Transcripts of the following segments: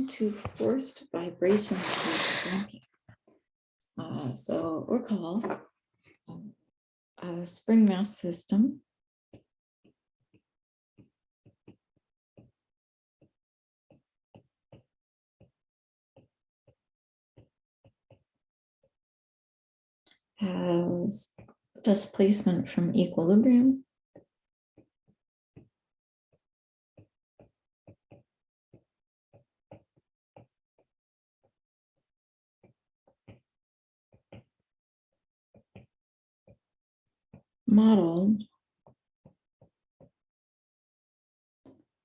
to forced vibration damping. So recall a spring mass system has displacement from equilibrium modeled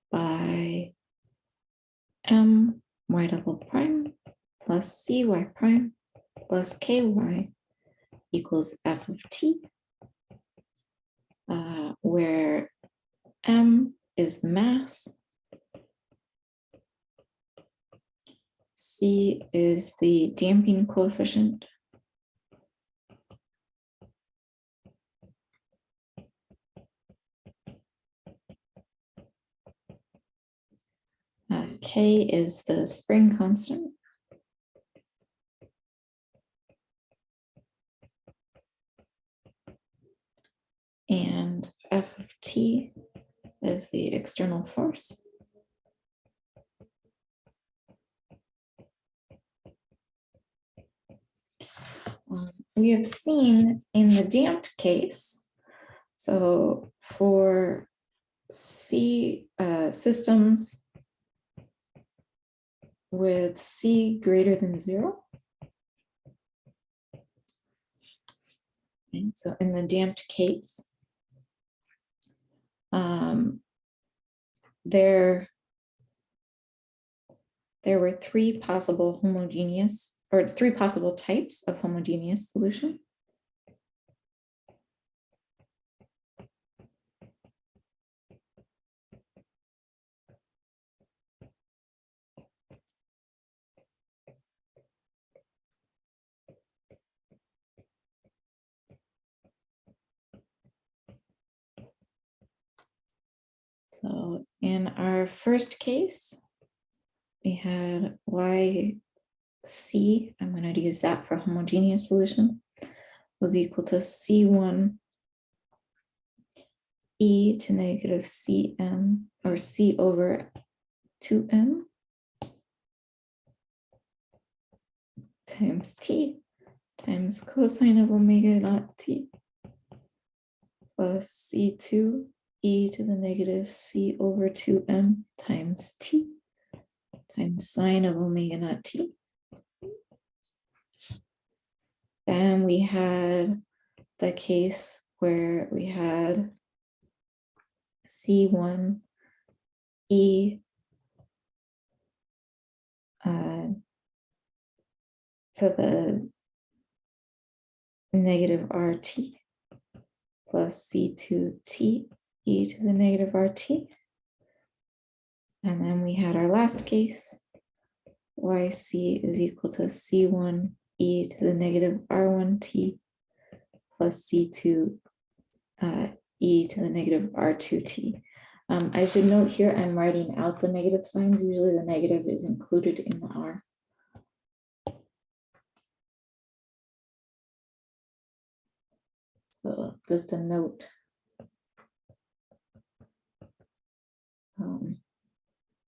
by m y double prime plus cy prime plus ky equals f of t, where m is the mass, c is the damping coefficient, k is the spring constant, and f of t is the external force. We have seen in the damped case, so for C systems with C greater than 0, and so in the damped case, there were three possible types of homogeneous solution. So in our first case, we had YC, I'm going to use that for homogeneous solution, was equal to C1 e to negative Cm, or C over 2m times t times cosine of omega naught t plus C2 e to the negative C over 2m times t times sine of omega naught t. Then we had the case where we had C1 e to the negative RT plus C2t e to the negative RT. And then we had our last case, YC is equal to C1 e to the negative R1t plus C2 e to the negative R2t. I should note here I'm writing out the negative signs. Usually the negative is included in the R. So just a note.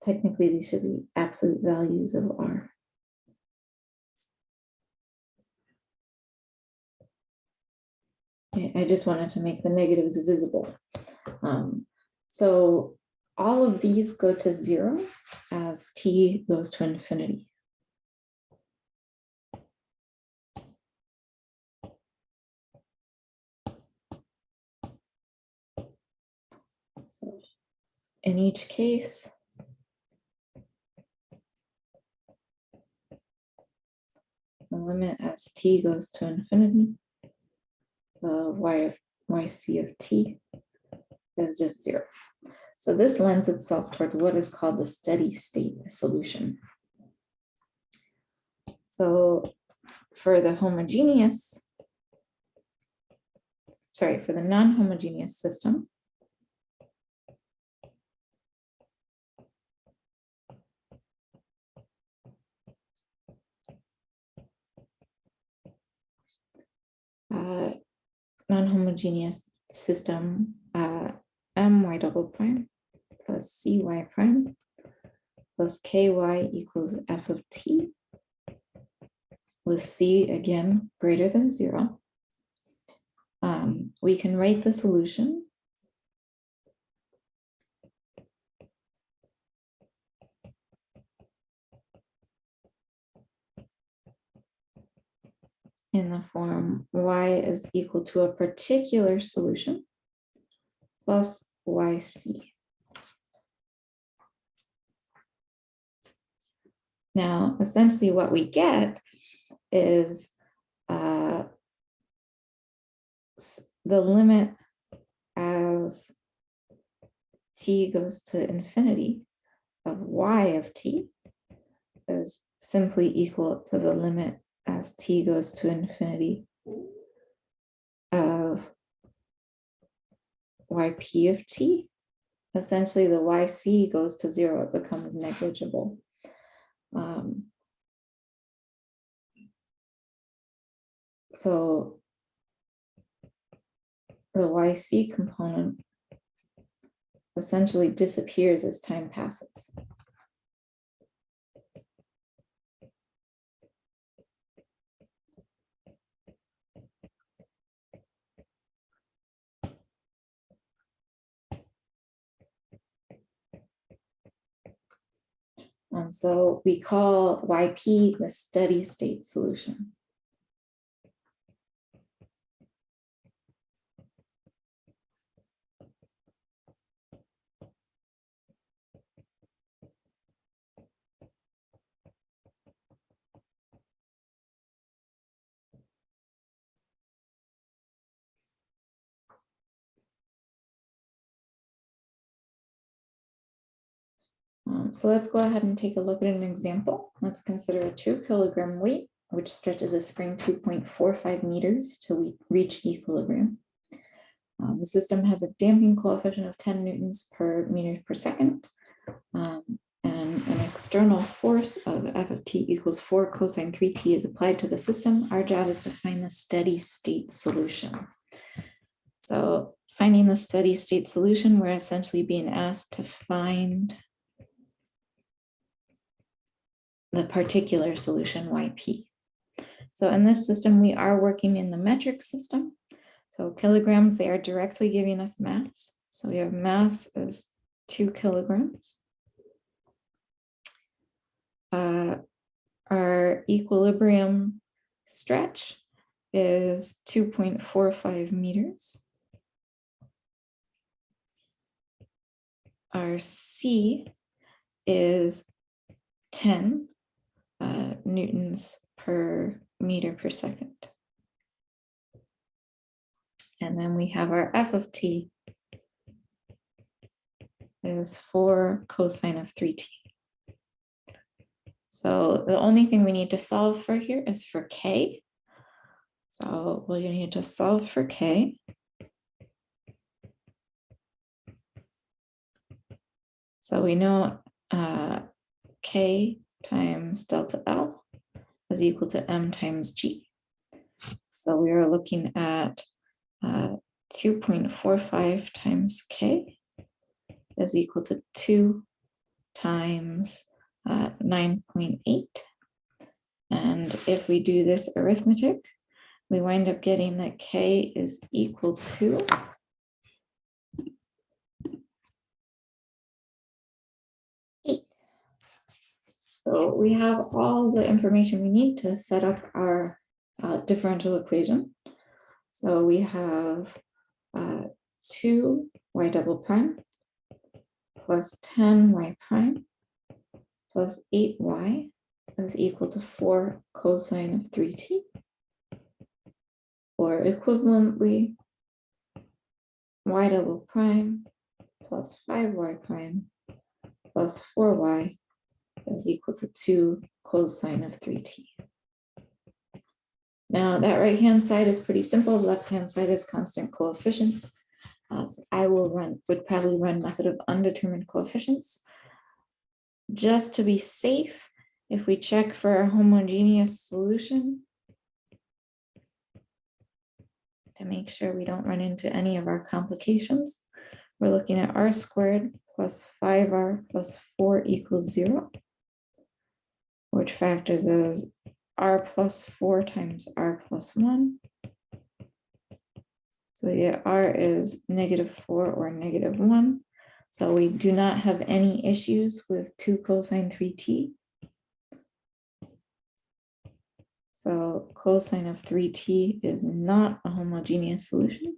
Technically, these should be absolute values of R. Okay, I just wanted to make the negatives visible. So all of these go to 0 as t goes to infinity. So in each case, the limit as t goes to infinity, the yc of t is just 0. So this lends itself towards what is called the steady state solution. So for the non-homogeneous system, non-homogeneous system my double prime plus cy prime plus ky equals f of t, with c again greater than 0. We can write the solution in the form y is equal to a particular solution plus yc. Now, essentially what we get is the limit as t goes to infinity of y of t is simply equal to the limit as t goes to infinity of yp of t. Essentially, the yc goes to 0, it becomes negligible. So the yc component essentially disappears as time passes. And so we call yp the steady state solution. So let's go ahead and take a look at an example. Let's consider a 2 kilogram weight, which stretches a spring 2.45 meters to reach equilibrium. The system has a damping coefficient of 10 newtons per meter per second, and an external force of f of t equals 4 cosine 3t is applied to the system. Our job is to find the steady state solution. So finding the steady state solution, we're essentially being asked to find the particular solution yp. So in this system, we are working in the metric system. So kilograms, they are directly giving us mass. So we have mass as 2 kilograms. Our equilibrium stretch is 2.45 meters. Our C is 10 newtons per meter per second. And then we have our f of t is 4 cosine of 3t. So the only thing we need to solve for here is for k. So we'll need to solve for k. So we know k times delta L is equal to m times g. So we are looking at 2.45 times k is equal to 2 times 9.8. And if we do this arithmetic, we wind up getting that k is equal to 8. So we have all the information we need to set up our differential equation. So we have 2y double prime plus 10y prime plus 8y is equal to 4 cosine of 3t, or equivalently y double prime plus 5y prime plus 4y is equal to 2 cosine of 3t. Now that right-hand side is pretty simple. Left-hand side is constant coefficients. So I would probably run method of undetermined coefficients. Just to be safe, if we check for a homogeneous solution, to make sure we don't run into any of our complications. We're looking at r squared plus 5r plus 4 equals 0, which factors as r plus 4 times r plus 1. So we get r is -4 or -1. So we do not have any issues with 2 cosine 3t. So cosine of 3t is not a homogeneous solution.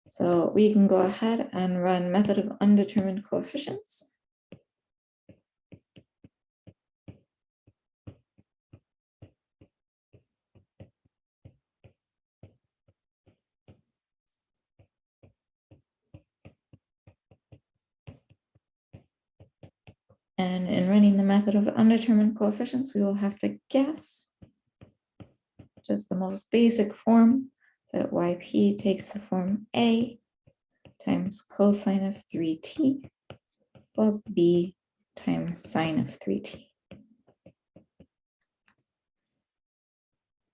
So we can go ahead and run method of undetermined coefficients. And in running the method of undetermined coefficients, we will have to guess just the most basic form that yp takes the form a times cosine of 3t plus b times sine of 3t.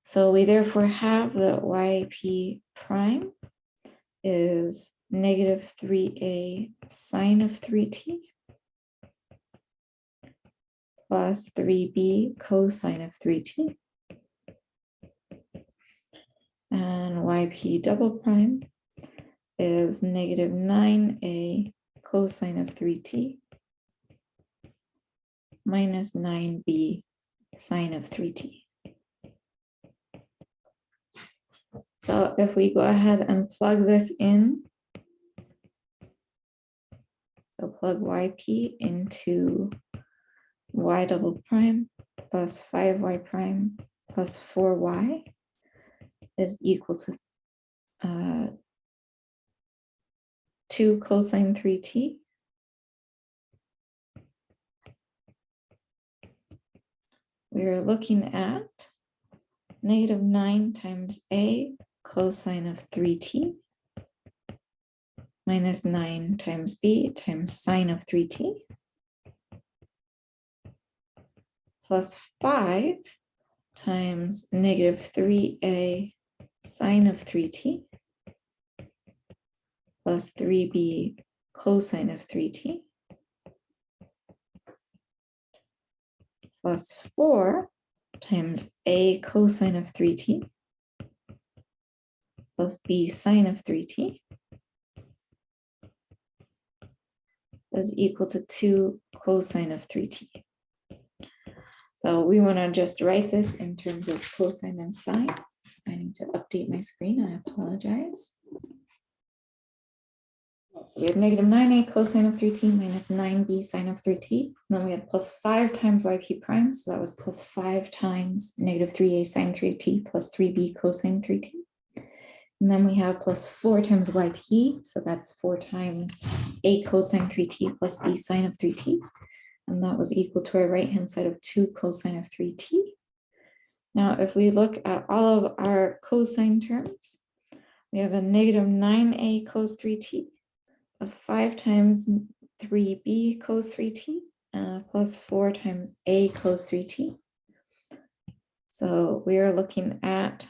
So we therefore have that yp prime is -3a sine of 3t plus 3b cosine of 3t. And yp double prime is -9a cosine of 3t minus 9b sine of 3t. So if we go ahead and plug this in, so plug yp into y double prime plus 5y prime plus 4y is equal to 2 cosine 3t. We're looking at -9 times a cosine of 3t minus 9 times b times sine of 3t plus 5 times -3a sine of 3t plus 3b cosine of 3t plus 4 times a cosine of 3t plus b sine of 3t is equal to 2 cosine of 3t. So we want to just write this in terms of cosine and sine. I need to update my screen, I apologize. So we have -9a cosine of 3t minus 9b sine of 3t. And then we had plus 5 times yp prime. So that was plus 5 times -3a sine 3t plus 3b cosine 3t. And then we have plus 4 times yp. So that's 4 times a cosine 3t plus b sine of 3t. And that was equal to our right-hand side of 2 cosine of 3t. Now, if we look at all of our cosine terms, we have a -9a cos 3t, a 5 times 3b cos 3t, and a plus 4 times a cos 3t. So we are looking at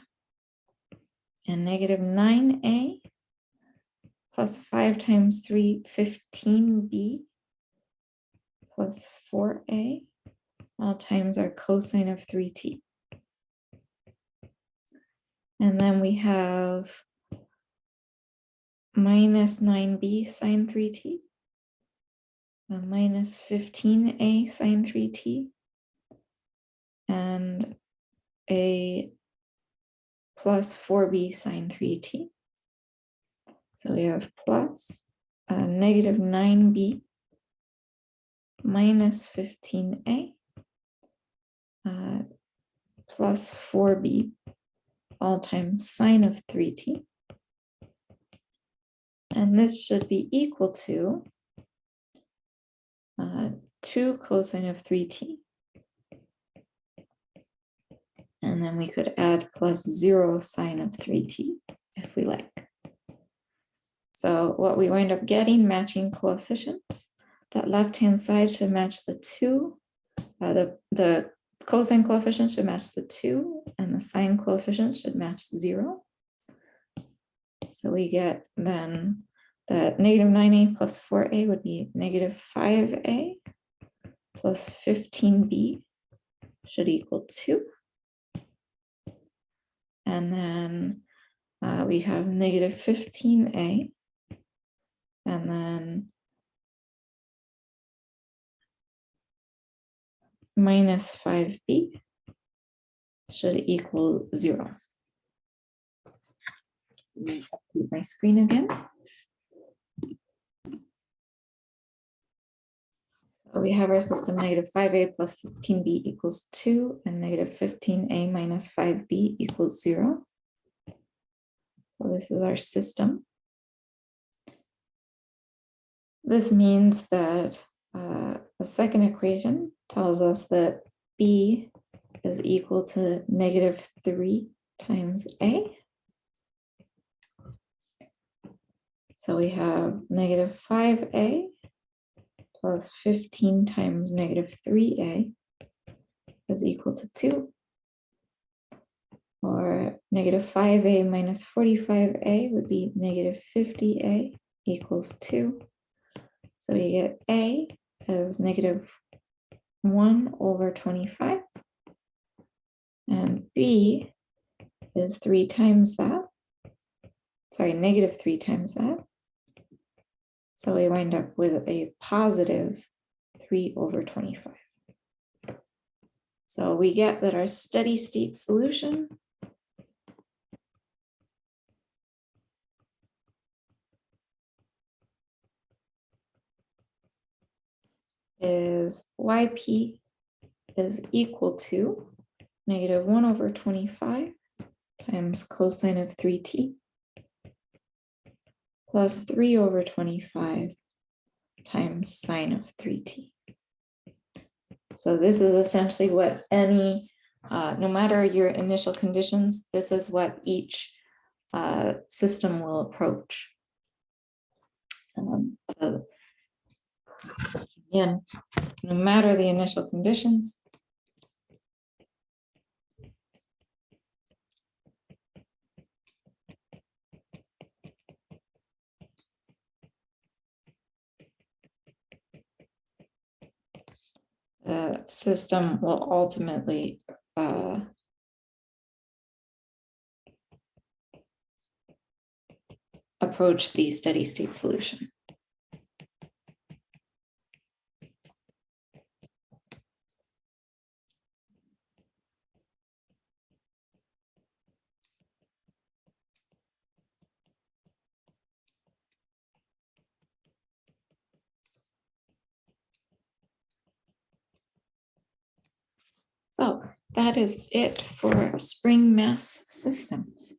a -9a plus 5 times 3, 15b plus 4a, all times our cosine of 3t. And then we have minus 9b sine 3t, minus 15a sine 3t, and a plus 4b sine 3t. So we have plus -9b minus 15a plus 4b all times sine of 3t. And this should be equal to 2 cosine of 3t. And then we could add plus 0 sine of 3t if we like. So what we wind up getting, matching coefficients. That left-hand side should match the 2. The cosine coefficient should match the 2, and the sine coefficient should match 0. So we get then that negative 9a plus 4a would be negative 5a plus 15b should equal 2. And then we have negative 15a, and then minus 5b should equal 0. Update my screen again. So we have our system negative 5a plus 15b equals 2, and negative 15a minus 5b equals 0. So this is our system. This means that the second equation tells us that b is equal to negative 3 times a. So we have negative 5a plus 15 times negative 3a is equal to 2. Or negative 5a minus 45a would be negative 50a equals 2. So we get a as negative 1 over 25. And b is 3 times that. Sorry, negative 3 times that. So we wind up with a positive 3 over 25. So we get that our steady state solution is yp is equal to negative 1 over 25 times cosine of 3t plus 3 over 25 times sine of 3t. So this is essentially what any, no matter your initial conditions, this is what each system will approach. So again, no matter the initial conditions, the system will ultimately approach the steady state solution. So that is it for spring mass systems.